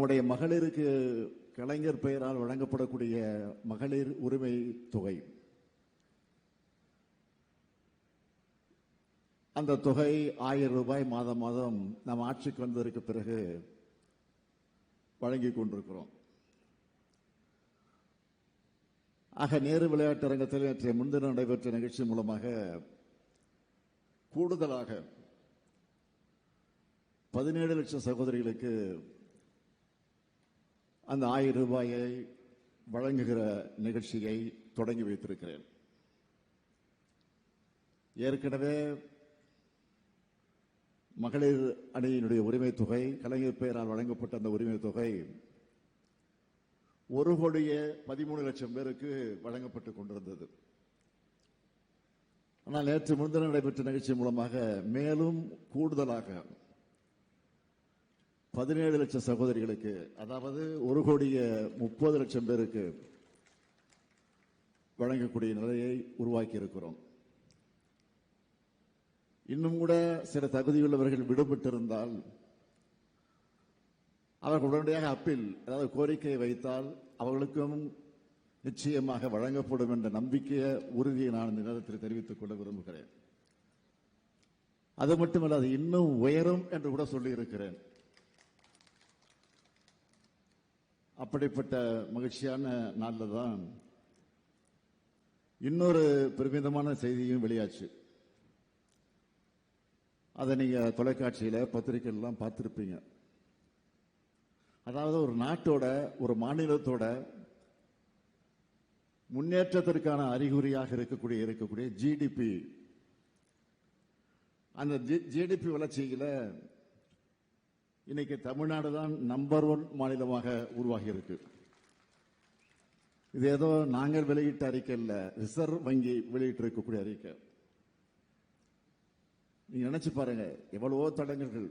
நம்முடைய மகளிருக்கு கலைஞர் பெயரால் வழங்கப்படக்கூடிய மகளிர் உரிமை தொகை, அந்த தொகை 1000 ரூபாய் மாதம் மாதம் நாம் ஆட்சிக்கு வந்ததற்கு பிறகு வழங்கிக் கொண்டிருக்கிறோம். ஆக நேரு விளையாட்டு அரங்கத்தில் நேற்றைய முன்தினம் நடைபெற்ற நிகழ்ச்சி மூலமாக கூடுதலாக 17 லட்சம் சகோதரிகளுக்கு அந்த 1000 ரூபாயை வழங்குகிற நிகழ்ச்சியை தொடங்கி வைத்திருக்கிறேன். ஏற்கனவே மகளிர் அணியினுடைய உரிமை தொகை, கலைஞர் பெயரால் வழங்கப்பட்ட அந்த உரிமை தொகை 1,13,00,000 பேருக்கு வழங்கப்பட்டுக் கொண்டிருந்தது. ஆனால் நேற்று முன்தினம் நடைபெற்ற நிகழ்ச்சி மூலமாக மேலும் கூடுதலாக 17 லட்சம் சகோதரிகளுக்கு, அதாவது 1,30,00,000 பேருக்கு வழங்கக்கூடிய நிலையை உருவாக்கி இருக்கிறோம். இன்னும் கூட சில தகுதியுள்ளவர்கள் விடுபட்டிருந்தால் அவர்கள் உடனடியாக அப்பீல், அதாவது கோரிக்கை வைத்தால் அவர்களுக்கும் நிச்சயமாக வழங்கப்படும் என்ற நம்பிக்கைய உறுதியை நான் இந்த நேரத்தில் தெரிவித்துக் கொள்ள விரும்புகிறேன். அது மட்டுமல்ல, அது இன்னும் உயரும் என்று கூட சொல்லியிருக்கிறேன். அப்படிப்பட்ட மகிழ்ச்சியான நாளில் தான் இன்னொரு பெருமிதமான செய்தியும் வெளியாச்சு. அதை நீங்க தொலைக்காட்சியில பத்திரிகைலாம் பார்த்திருப்பீங்க. அதாவது ஒரு நாட்டோட, ஒரு மாநிலத்தோட முன்னேற்றத்திற்கான அறிகுறியாக இருக்கக்கூடிய ஜிடிபி, அந்த ஜிடிபி வளர்ச்சியில இன்னைக்கு தமிழ்நாடு தான் நம்பர் 1 மாநிலமாக உருவாகி இருக்கு. இது ஏதோ நாங்கள் வெளியிட்ட அறிக்கை இல்ல, ரிசர்வ் வங்கி வெளியிட்டு இருக்கக்கூடிய அறிக்கை. நீங்க நினைச்சு பாருங்க, எவ்வளவோ தடங்கல்கள்,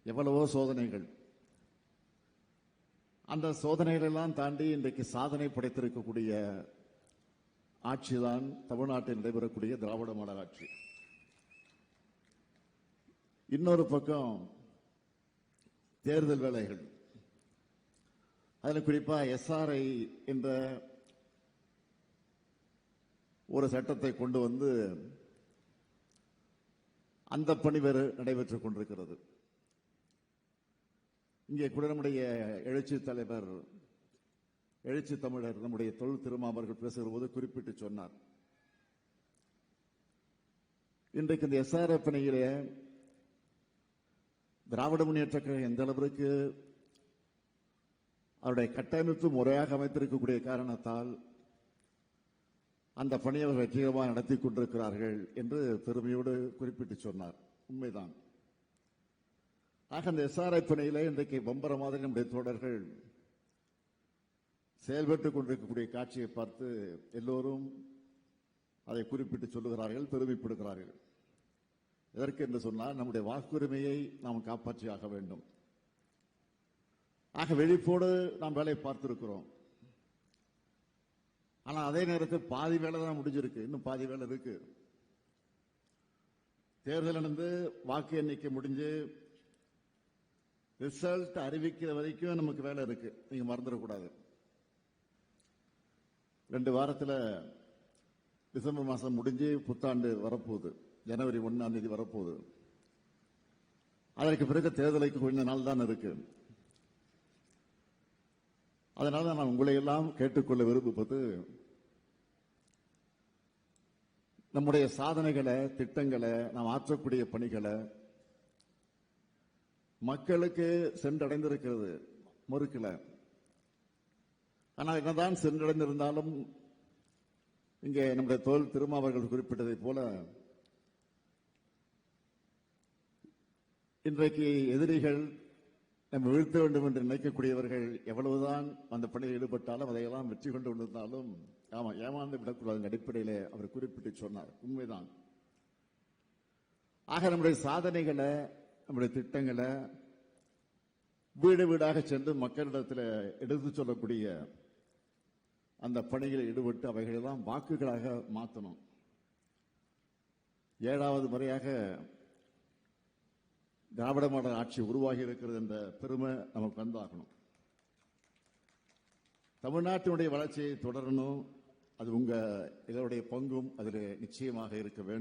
எவ்வளவோ சோதனைகள், அந்த சோதனைகள் எல்லாம் தாண்டி இன்றைக்கு சாதனை படைத்திருக்கக்கூடிய ஆட்சிதான் தமிழ்நாட்டில் நடைபெறக்கூடிய திராவிட மாடல் ஆட்சி. இன்னொரு பக்கம் தேர்தல் வேலைகள், அதில் குறிப்பா எஸ்ஆர்ஐ என்ற ஒரு சட்டத்தை கொண்டு வந்து அந்த பணி வேறு நடைபெற்றுக் கொண்டிருக்கிறது. இங்கே கூட நம்முடைய எழுச்சி தலைவர், எழுச்சி தமிழர் நம்முடைய தொல் திருமாவர்கள் பேசுகிற போது குறிப்பிட்டு சொன்னார், இன்றைக்கு இந்த எஸ்ஆர்ஐ பணியிலே திராவிட முன்னேற்ற கழகம் எந்த அளவிற்கு அவருடைய கட்டமைப்பு முறையாக அமைத்திருக்கக்கூடிய காரணத்தால் அந்த பணியை அவர் வெற்றிகரமாக நடத்தி கொண்டிருக்கிறார்கள் என்று பெருமையோடு குறிப்பிட்டு சொன்னார். உண்மைதான். ஆக அந்த எஸ்ஆர்ஐ பணியில இன்றைக்கு பம்பர மாதிரி நம்முடைய தோழர்கள் செயல்பட்டுக் கொண்டிருக்கக்கூடிய காட்சியை பார்த்து எல்லோரும் அதை குறிப்பிட்டு சொல்லுகிறார்கள், பெருமைப்படுகிறார்கள். எதற்கு என்று சொன்னால், நம்முடைய வாக்குரிமையை நாம் காப்பாற்றியாக வேண்டும். ஆக விழிப்போடு நாம் வேலை பார்த்திருக்கிறோம். ஆனா அதே நேரத்தில் பாதி வேலை தான் முடிஞ்சிருக்கு, இன்னும் பாதி வேலை இருக்கு. தேர்தல் நடந்து வாக்கு எண்ணிக்கை முடிஞ்சு ரிசல்ட் அறிவிக்கிற வரைக்கும் நமக்கு வேலை இருக்கு, நீங்க மறந்துடக்கூடாது. 2 வாரத்தில் டிசம்பர் மாசம் முடிஞ்சு புத்தாண்டு வரப்போகுது, ஜனவரி 1ஆம் தேதி வரப்போகுது. அதற்கு பிறகு தேர்தலுக்கு கொஞ்ச நாள் தான் இருக்கு. அதனால நான் உங்களை எல்லாம் கேட்டுக்கொள்ள விரும்புவது, நம்முடைய சாதனைகளை, திட்டங்களை, நாம் ஆற்றக்கூடிய பணிகளை மக்களுக்கு சென்றடைந்திருக்கிறது, மறுக்கல. ஆனால் என்னதான் சென்றடைந்திருந்தாலும் இங்கே நம்முடைய தோல் திருமாவர்கள் குறிப்பிட்டதை போல இன்றைக்கு எதிரிகள் நம்ம வீழ்த்த வேண்டும் என்று நினைக்கக்கூடியவர்கள் எவ்வளவுதான் அந்த பணியில் ஈடுபட்டாலும் அதையெல்லாம் வெற்றி கொண்டு வந்திருந்தாலும் ஏமாந்து விடக்கூடாது அடிப்படையில் அவர் குறிப்பிட்டு சொன்னார். உண்மைதான். ஆக நம்முடைய சாதனைகளை, நம்முடைய திட்டங்களை வீடு வீடாக சென்று மக்களிடத்தில் எடுத்துச் சொல்லக்கூடிய அந்த பணிகளில் ஈடுபட்டு அவைகளெல்லாம் வாக்குகளாக மாற்றணும். 7வது முறையாக திராவிட மாடல் ஆட்சி உருவாகி இருக்கிறது என்ற பெருமை நமக்கு வந்தாகணும். தமிழ்நாட்டினுடைய வளர்ச்சியை தொடரணும். அது உங்க இதனுடைய பங்கும் அதில் நிச்சயமாக இருக்க வேண்டும்.